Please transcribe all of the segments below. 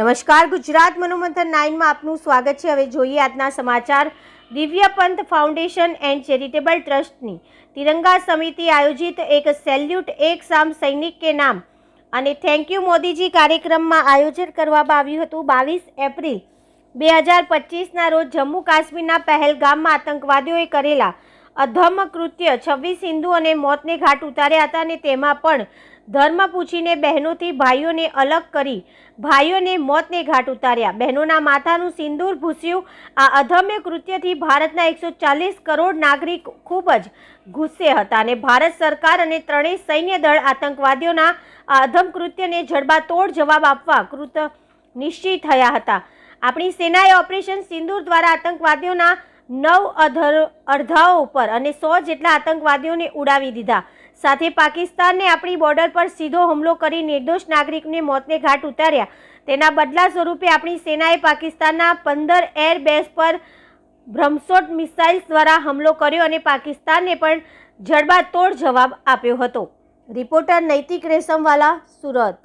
નમસ્કાર, ગુજરાત મનોમંથન 9 માં આપનું સ્વાગત છે। હવે જોઈએ આજના સમાચાર। દિવ્ય પંથ ફાઉન્ડેશન એન્ડ ચેરિટેબલ ટ્રસ્ટની તિરંગા સમિતિ આયોજિત એક સેલ્યુટ એક શામ સૈનિક કે નામ અને થેન્ક યુ મોદીજી કાર્યક્રમમાં આયોજન કરવામાં આવ્યું હતું। 22 એપ્રિલ 2025ના રોજ જમ્મુ કાશ્મીરના પહેલગામમાં આતંકવાદીઓએ કરેલા અધમ કૃત્ય 26 હિન્દુ અને મોતને ઘાટ ઉતાર્યા હતા અને તેમાં પણ ધર્મ પૂછીને બહેનોથી ભાઈઓને અલગ કરી ભાઈઓને મોતને ઘાટ ઉતાર્યા। બહેનોના માથાનું સિંદૂર ભૂસ્યું। આ અધમ્ય કૃત્યથી ભારતના 140 કરોડ નાગરિક ખૂબ જ ગુસ્સે હતા અને ભારત સરકાર અને ત્રણેય સૈન્ય દળ આતંકવાદીઓના આ અધમ કૃત્યને જડબાતોડ જવાબ આપવા કૃત નિશ્ચિત થયા હતા। આપણી સેનાએ ઓપરેશન સિંદૂર દ્વારા આતંકવાદીઓના 9 અડધાઓ ઉપર અને 100 જેટલા આતંકવાદીઓને ઉડાવી દીધા। સાથે પાકિસ્તાનને આપણી બોર્ડર પર સીધો હુમલો કરી નિર્દોષ નાગરિકોને મોતને ઘાટ ઉતાર્યા। તેના બદલા સ્વરૂપે આપણી સેનાએ પાકિસ્તાનના 15 એર બેઝ પર બ્રહ્મોસ મિસાઇલ્સ દ્વારા હુમલો કર્યો અને પાકિસ્તાનને પણ જડબાતોડ જવાબ આપ્યો હતો। રિપોર્ટર નૈતિક રેશમવાલા, સુરત।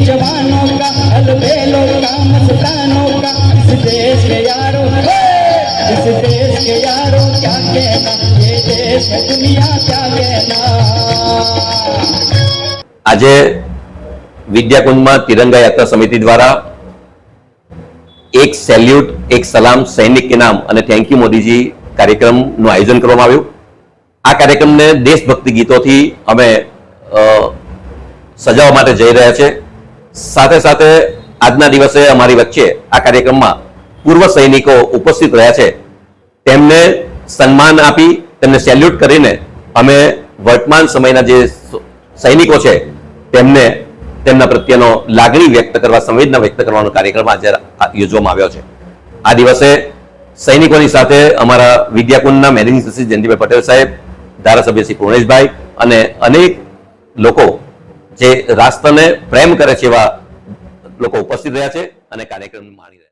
जवानों का अलबेलों का मस्तानों का इस देश के यारों क्या कहना, ये देश है दुनिया क्या कहना। આજે વિદ્યાકુંજમાં તિરંગા યાત્રા સમિતિ દ્વારા એક સેલ્યુટ એક સલામ સૈનિક કે નામ અને થેન્ક યુ મોદીજી કાર્યક્રમનું આયોજન કરવામાં આવ્યું। આ કાર્યક્રમને દેશભક્તિ ગીતોથી અમે સજાવવા માટે જઈ રહ્યા છે। સાથે સાથે આજના દિવસે અમારી વચ્ચે આ કાર્યક્રમમાં પૂર્વ સૈનિકો ઉપસ્થિત રહ્યા છે। તેમને સન્માન આપી તેમને સેલ્યુટ કરીને અમે વર્તમાન સમયના જે સૈનિકો છે તેમને તેમના પ્રત્યેનો લાગણી વ્યક્ત કરવા, સંવેદના વ્યક્ત કરવાનો કાર્યક્રમ આજે યોજવામાં આવ્યો છે। આ દિવસે સૈનિકોની સાથે અમારા વિદ્યાકુંજના મેનેજિંગ ટ્રસ્ટી જયંતિભાઈ પટેલ સાહેબ, ધારાસભ્ય શ્રી પૂર્ણેશભાઈ અને અનેક લોકો જે રાષ્ટ્રને પ્રેમ કરે છે એવા લોકો ઉપસ્થિત રહ્યા છે અને કાર્યક્રમ માણી રહ્યા છે।